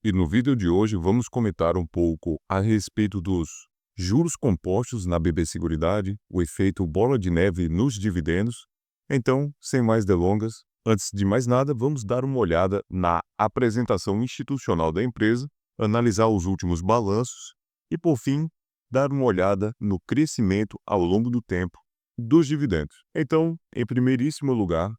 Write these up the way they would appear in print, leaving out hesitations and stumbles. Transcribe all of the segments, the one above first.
E no vídeo de hoje vamos comentar um pouco a respeito dos juros compostos na BB Seguridade, o efeito bola de neve nos dividendos. Então, sem mais delongas, antes de mais nada, vamos dar uma olhada na apresentação institucional da empresa, analisar os últimos balanços e, por fim, dar uma olhada no crescimento ao longo do tempo dos dividendos. Então, em primeiríssimo lugar,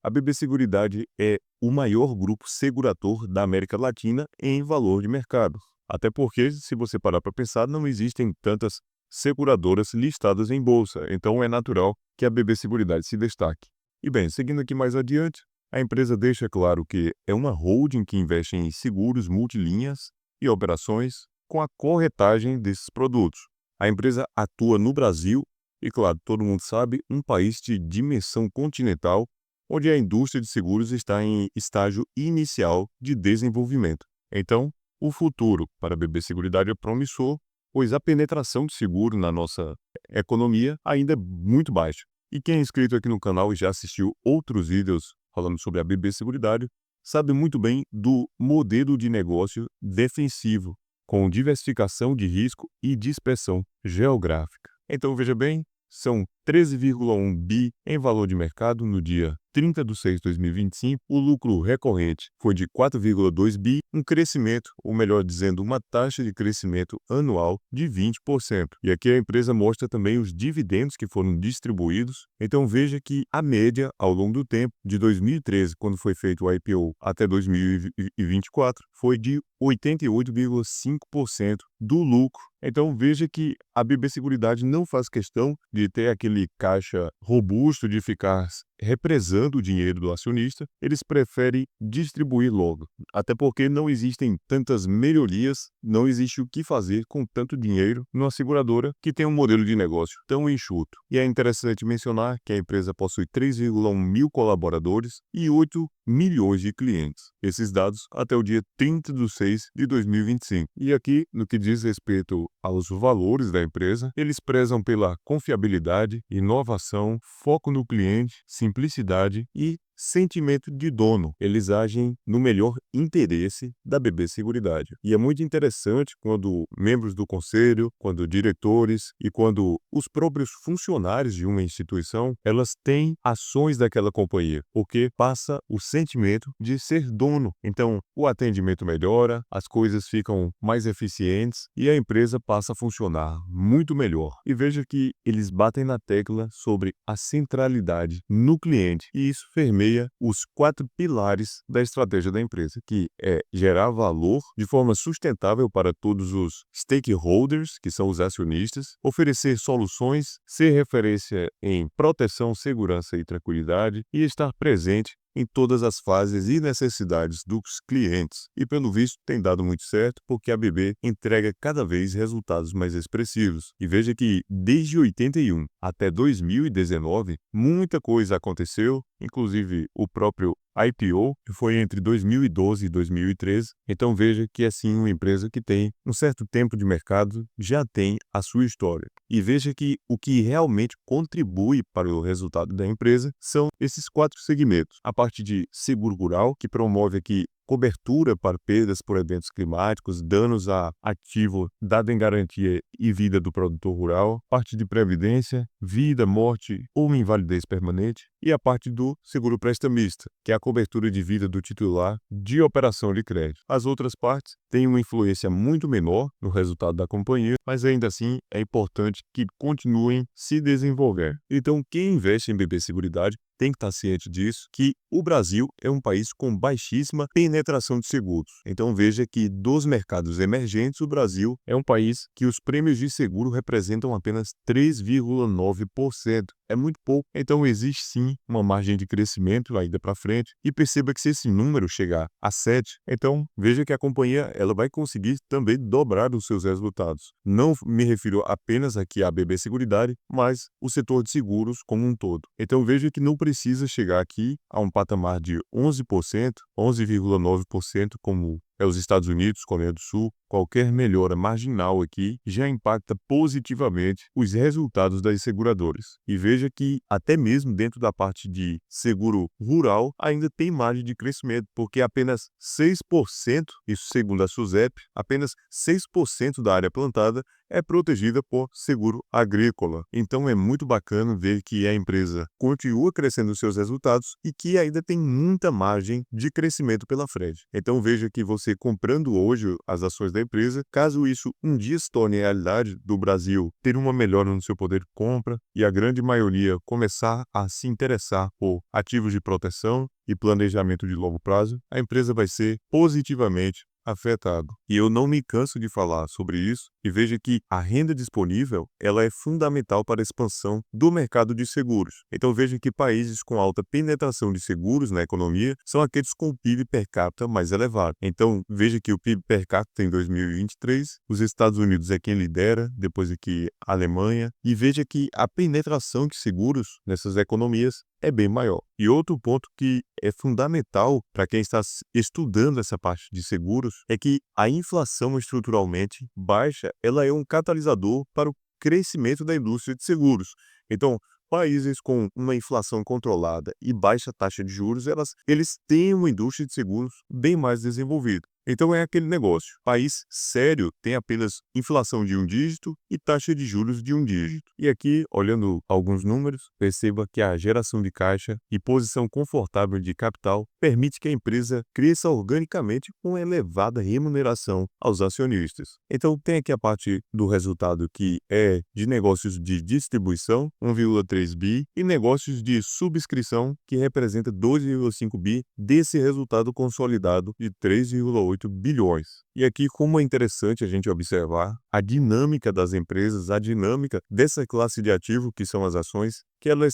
a BB Seguridade é o maior grupo segurador da América Latina em valor de mercado. Até porque, se você parar para pensar, não existem tantas seguradoras listadas em bolsa, então é natural que a BB Seguridade se destaque. E bem, seguindo aqui mais adiante, a empresa deixa claro que é uma holding que investe em seguros multilinhas e operações com a corretagem desses produtos. A empresa atua no Brasil e, claro, todo mundo sabe, um país de dimensão continental, onde a indústria de seguros está em estágio inicial de desenvolvimento. Então, o futuro para a BB Seguridade é promissor, pois a penetração de seguro na nossa economia ainda é muito baixa. E quem é inscrito aqui no canal e já assistiu outros vídeos falando sobre a BB Seguridade, sabe muito bem do modelo de negócio defensivo, com diversificação de risco e dispersão geográfica. Então, veja bem, são 13,1 bi em valor de mercado no dia 30/6/2025. O lucro recorrente foi de 4,2 bi, um crescimento, ou melhor dizendo, uma taxa de crescimento anual de 20%. E aqui a empresa mostra também os dividendos que foram distribuídos. Então veja que a média ao longo do tempo, de 2013, quando foi feito o IPO, até 2024, foi de 88,5% do lucro. Então veja que a BB Seguridade não faz questão de ter aquele caixa robusto, de ficar represando o dinheiro do acionista, eles preferem distribuir logo. Até porque não existem tantas melhorias, não existe o que fazer com tanto dinheiro numa seguradora que tem um modelo de negócio tão enxuto. E é interessante mencionar que a empresa possui 3,1 mil colaboradores e 8 milhões de clientes. Esses dados até o dia 30/6/2025. E aqui, no que diz respeito aos valores da empresa, eles prezam pela confiabilidade, inovação, foco no cliente, simplicidade e sentimento de dono. Eles agem no melhor interesse da BB Seguridade. E é muito interessante quando membros do conselho, quando diretores e quando os próprios funcionários de uma instituição, elas têm ações daquela companhia, porque passa o sentimento de ser dono. Então, o atendimento melhora, as coisas ficam mais eficientes e a empresa passa a funcionar muito melhor. E veja que eles batem na tecla sobre a centralidade no cliente, e isso permeia os 4 pilares da estratégia da empresa, que é gerar valor de forma sustentável para todos os stakeholders, que são os acionistas, oferecer soluções, ser referência em proteção, segurança e tranquilidade e estar presente em todas as fases e necessidades dos clientes. E pelo visto tem dado muito certo, porque a BB entrega cada vez resultados mais expressivos. E veja que desde 81 até 2019, muita coisa aconteceu, inclusive o próprio IPO, que foi entre 2012 e 2013. Então veja que é sim uma empresa que tem um certo tempo de mercado, já tem a sua história. E veja que o que realmente contribui para o resultado da empresa são esses 4 segmentos. A parte de seguro rural, que promove aqui cobertura para perdas por eventos climáticos, danos a ativo dado em garantia e vida do produtor rural, parte de previdência, vida, morte ou invalidez permanente, e a parte do seguro prestamista, que é a cobertura de vida do titular de operação de crédito. As outras partes têm uma influência muito menor no resultado da companhia, mas ainda assim é importante que continuem se desenvolvendo. Então, quem investe em BB Seguridade tem que estar ciente disso, que o Brasil é um país com baixíssima penetração de seguros. Então veja que dos mercados emergentes, o Brasil é um país que os prêmios de seguro representam apenas 3,9%. É muito pouco, então existe sim uma margem de crescimento ainda para frente. E perceba que se esse número chegar a 7, então veja que a companhia ela vai conseguir também dobrar os seus resultados. Não me refiro apenas aqui à BB Seguridade, mas o setor de seguros como um todo. Então veja que não precisa chegar aqui a um patamar de 11%, 11,9%, como é os Estados Unidos, Coreia do Sul. Qualquer melhora marginal aqui já impacta positivamente os resultados das seguradoras. E veja que até mesmo dentro da parte de seguro rural ainda tem margem de crescimento, porque apenas 6%, isso segundo a SUSEP, apenas 6% da área plantada é protegida por seguro agrícola. Então é muito bacana ver que a empresa continua crescendo seus resultados e que ainda tem muita margem de crescimento pela frente. Então veja que você comprando hoje as ações da empresa, caso isso um dia se torne realidade do Brasil, ter uma melhora no seu poder de compra e a grande maioria começar a se interessar por ativos de proteção e planejamento de longo prazo, a empresa vai ser positivamente afetado. E eu não me canso de falar sobre isso e veja que a renda disponível ela é fundamental para a expansão do mercado de seguros. Então veja que países com alta penetração de seguros na economia são aqueles com o PIB per capita mais elevado. Então veja que o PIB per capita em 2023, os Estados Unidos é quem lidera, depois aqui a Alemanha, e veja que a penetração de seguros nessas economias é bem maior. E outro ponto que é fundamental para quem está estudando essa parte de seguros é que a inflação estruturalmente baixa, ela é um catalisador para o crescimento da indústria de seguros. Então, países com uma inflação controlada e baixa taxa de juros, eles têm uma indústria de seguros bem mais desenvolvida. Então é aquele negócio, país sério tem apenas inflação de um dígito e taxa de juros de um dígito. E aqui, olhando alguns números, perceba que a geração de caixa e posição confortável de capital permite que a empresa cresça organicamente com elevada remuneração aos acionistas. Então tem aqui a parte do resultado que é de negócios de distribuição, 1,3 bi, e negócios de subscrição, que representa 2,5 bi desse resultado consolidado de 3,8 bilhões. E aqui como é interessante a gente observar a dinâmica das empresas, a dinâmica dessa classe de ativo que são as ações, que ela é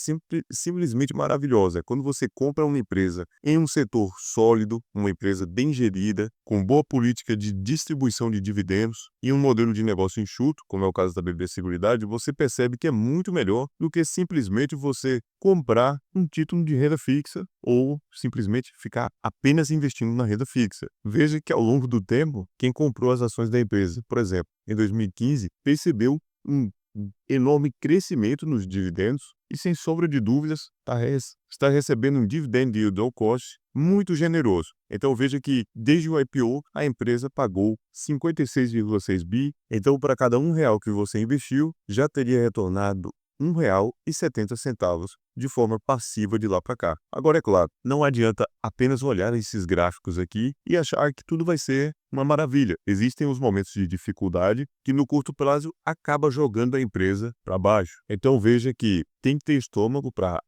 simplesmente maravilhosa. Quando você compra uma empresa em um setor sólido, uma empresa bem gerida, com boa política de distribuição de dividendos e um modelo de negócio enxuto, como é o caso da BB Seguridade, você percebe que é muito melhor do que simplesmente você comprar um título de renda fixa ou simplesmente ficar apenas investindo na renda fixa. Veja que ao longo do tempo, quem comprou as ações da empresa, por exemplo, em 2015, percebeu um enorme crescimento nos dividendos e, sem sombra de dúvidas, está recebendo um dividend yield ao cost muito generoso. Então veja que desde o IPO a empresa pagou 56,6 bi, então para cada R$ 1 que você investiu já teria retornado R$ 1,70 de forma passiva de lá para cá. Agora, é claro, não adianta apenas olhar esses gráficos aqui e achar que tudo vai ser uma maravilha. Existem os momentos de dificuldade que no curto prazo acaba jogando a empresa para baixo. Então veja que tem que ter estômago para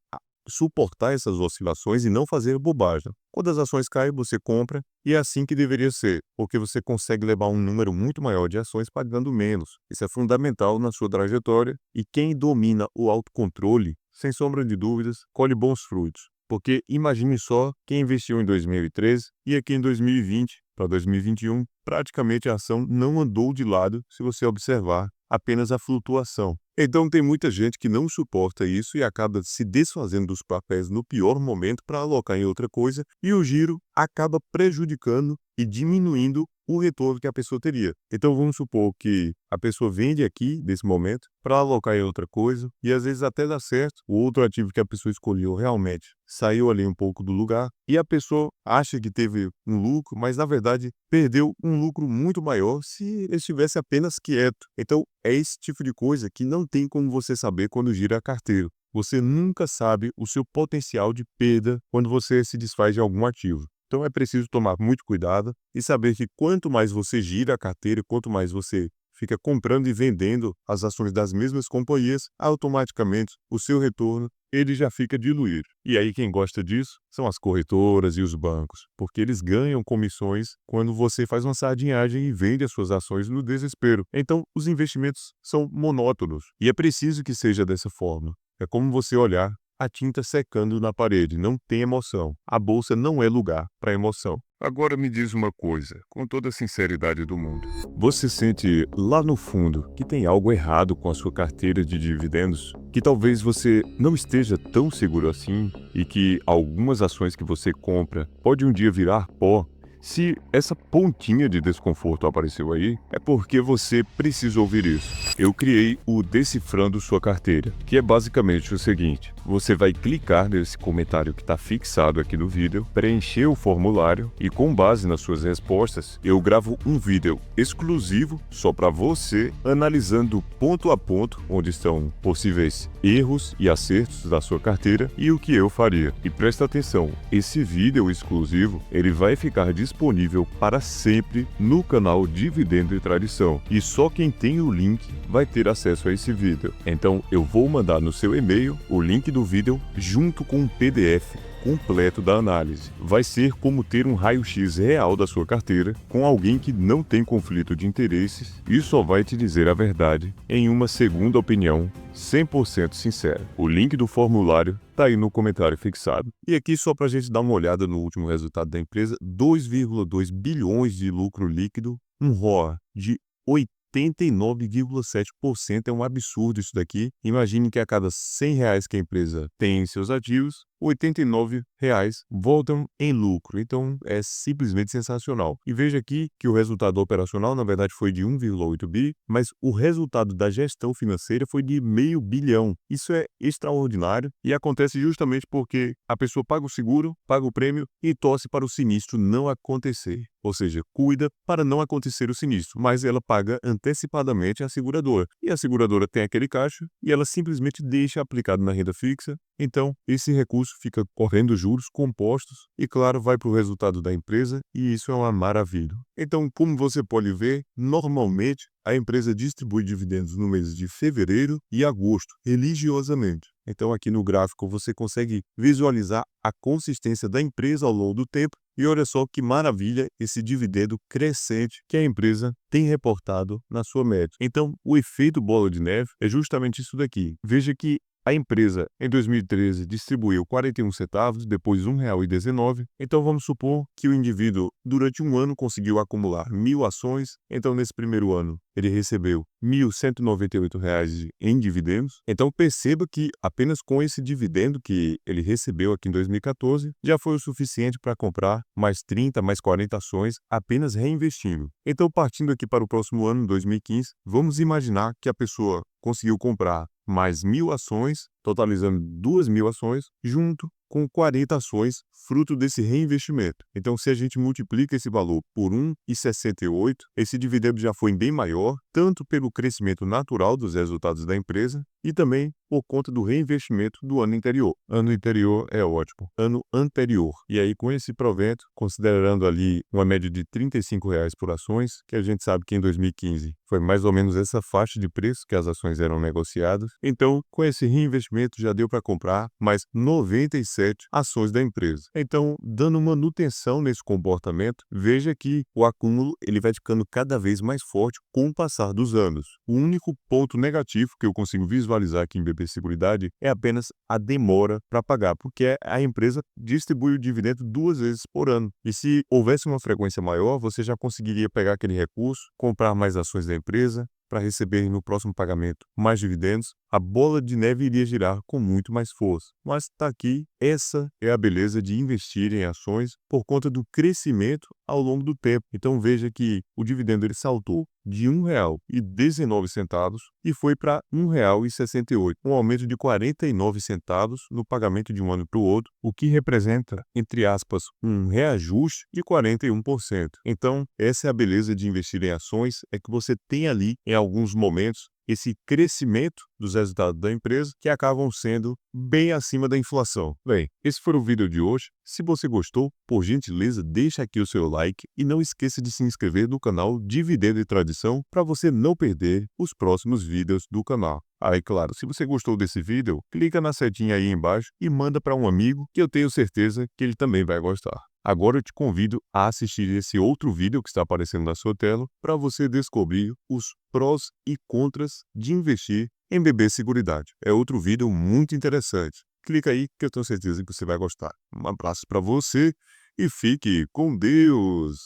suportar essas oscilações e não fazer bobagem. Quando as ações caem, você compra e é assim que deveria ser, porque você consegue levar um número muito maior de ações pagando menos. Isso é fundamental na sua trajetória e quem domina o autocontrole, sem sombra de dúvidas, colhe bons frutos. Porque imagine só quem investiu em 2013 e aqui em 2020 para 2021, praticamente a ação não andou de lado se você observar apenas a flutuação. Então tem muita gente que não suporta isso e acaba se desfazendo dos papéis no pior momento para alocar em outra coisa e o giro acaba prejudicando e diminuindo o retorno que a pessoa teria. Então vamos supor que a pessoa vende aqui, nesse momento, para alocar em outra coisa e às vezes até dá certo, o outro ativo que a pessoa escolheu realmente saiu ali um pouco do lugar e a pessoa acha que teve um lucro, mas na verdade perdeu um lucro muito maior se ele estivesse apenas quieto. Então é esse tipo de coisa que não tem como você saber quando gira a carteira. Você nunca sabe o seu potencial de perda quando você se desfaz de algum ativo. Então é preciso tomar muito cuidado e saber que quanto mais você gira a carteira, quanto mais você fica comprando e vendendo as ações das mesmas companhias, automaticamente o seu retorno ele já fica diluído. E aí quem gosta disso são as corretoras e os bancos, porque eles ganham comissões quando você faz uma sardinhagem e vende as suas ações no desespero. Então os investimentos são monótonos e é preciso que seja dessa forma. É como você olhar a tinta secando na parede, não tem emoção. A bolsa não é lugar para emoção. Agora me diz uma coisa, com toda a sinceridade do mundo. Você sente lá no fundo que tem algo errado com a sua carteira de dividendos? Que talvez você não esteja tão seguro assim e que algumas ações que você compra pode um dia virar pó Se essa pontinha de desconforto apareceu aí, é porque você precisa ouvir isso. Eu criei o Decifrando Sua Carteira, que é basicamente o seguinte: você vai clicar nesse comentário que está fixado aqui no vídeo, preencher o formulário e, com base nas suas respostas, eu gravo um vídeo exclusivo só para você, analisando ponto a ponto onde estão possíveis erros e acertos da sua carteira e o que eu faria. E presta atenção, esse vídeo exclusivo ele vai ficar disponível para sempre no canal Dividendo e Tradição, e só quem tem o link vai ter acesso a esse vídeo. Então eu vou mandar no seu e-mail o link do vídeo junto com um PDF completo da análise. Vai ser como ter um raio-x real da sua carteira com alguém que não tem conflito de interesses e só vai te dizer a verdade em uma segunda opinião 100% sincera. O link do formulário tá aí no comentário fixado. E aqui só pra gente dar uma olhada no último resultado da empresa: 2,2 bilhões de lucro líquido, um ROA de 89,7%, é um absurdo isso daqui. Imagine que a cada R$ 100 que a empresa tem em seus ativos, R$ 89 voltam em lucro. Então é simplesmente sensacional. E veja aqui que o resultado operacional na verdade foi de 1,8 bi, mas o resultado da gestão financeira foi de meio bilhão. Isso é extraordinário e acontece justamente porque a pessoa paga o seguro, paga o prêmio e torce para o sinistro não acontecer. Ou seja, cuida para não acontecer o sinistro, mas ela paga antecipadamente a seguradora. E a seguradora tem aquele caixa e ela simplesmente deixa aplicado na renda fixa. Então, esse recurso fica correndo juros compostos e, claro, vai para o resultado da empresa, e isso é uma maravilha. Então, como você pode ver, normalmente a empresa distribui dividendos no mês de fevereiro e agosto, religiosamente. Então, aqui no gráfico você consegue visualizar a consistência da empresa ao longo do tempo. E olha só que maravilha esse dividendo crescente que a empresa tem reportado na sua média. Então, o efeito bola de neve é justamente isso daqui. Veja que a empresa, em 2013, distribuiu 41 centavos, depois R$ 1,19. Então, vamos supor que o indivíduo, durante um ano, conseguiu acumular 1.000 ações. Então, nesse primeiro ano, ele recebeu R$ 1.198 em dividendos. Então, perceba que apenas com esse dividendo que ele recebeu aqui em 2014, já foi o suficiente para comprar mais 30, mais 40 ações, apenas reinvestindo. Então, partindo aqui para o próximo ano, 2015, vamos imaginar que a pessoa conseguiu comprar mais 1.000 ações, totalizando 2.000 ações, junto com 40 ações, fruto desse reinvestimento. Então, se a gente multiplica esse valor por 1,68, esse dividendo já foi bem maior, tanto pelo crescimento natural dos resultados da empresa e também por conta do reinvestimento do ano anterior. Ano anterior é ótimo. Ano anterior. E aí, com esse provento, considerando ali uma média de R$ 35 por ações, que a gente sabe que em 2015 foi mais ou menos essa faixa de preço que as ações eram negociadas. Então, com esse reinvestimento já deu para comprar mais 97 ações da empresa. Então, dando manutenção nesse comportamento, veja que o acúmulo ele vai ficando cada vez mais forte com o passar dos anos. O único ponto negativo que eu consigo visualizar aqui em BB Seguridade é apenas a demora para pagar, porque a empresa distribui o dividendo 2 vezes por ano. E se houvesse uma frequência maior, você já conseguiria pegar aquele recurso, comprar mais ações da empresa, para receber no próximo pagamento mais dividendos, a bola de neve iria girar com muito mais força. Mas está aqui, essa é a beleza de investir em ações por conta do crescimento ao longo do tempo. Então veja que o dividendo ele saltou de R$ 1,19 e foi para R$ 1,68, um aumento de 49 centavos no pagamento de um ano para o outro, o que representa, entre aspas, um reajuste de 41%. Então, essa é a beleza de investir em ações, é que você tem ali, em alguns momentos, esse crescimento dos resultados da empresa que acabam sendo bem acima da inflação. Bem, esse foi o vídeo de hoje. Se você gostou, por gentileza, deixa aqui o seu like e não esqueça de se inscrever no canal Dividendo e Tradição para você não perder os próximos vídeos do canal. Aí, claro, se você gostou desse vídeo, clica na setinha aí embaixo e manda para um amigo que eu tenho certeza que ele também vai gostar. Agora eu te convido a assistir esse outro vídeo que está aparecendo na sua tela para você descobrir os prós e contras de investir em BB Seguridade. É outro vídeo muito interessante. Clica aí que eu tenho certeza que você vai gostar. Um abraço para você e fique com Deus!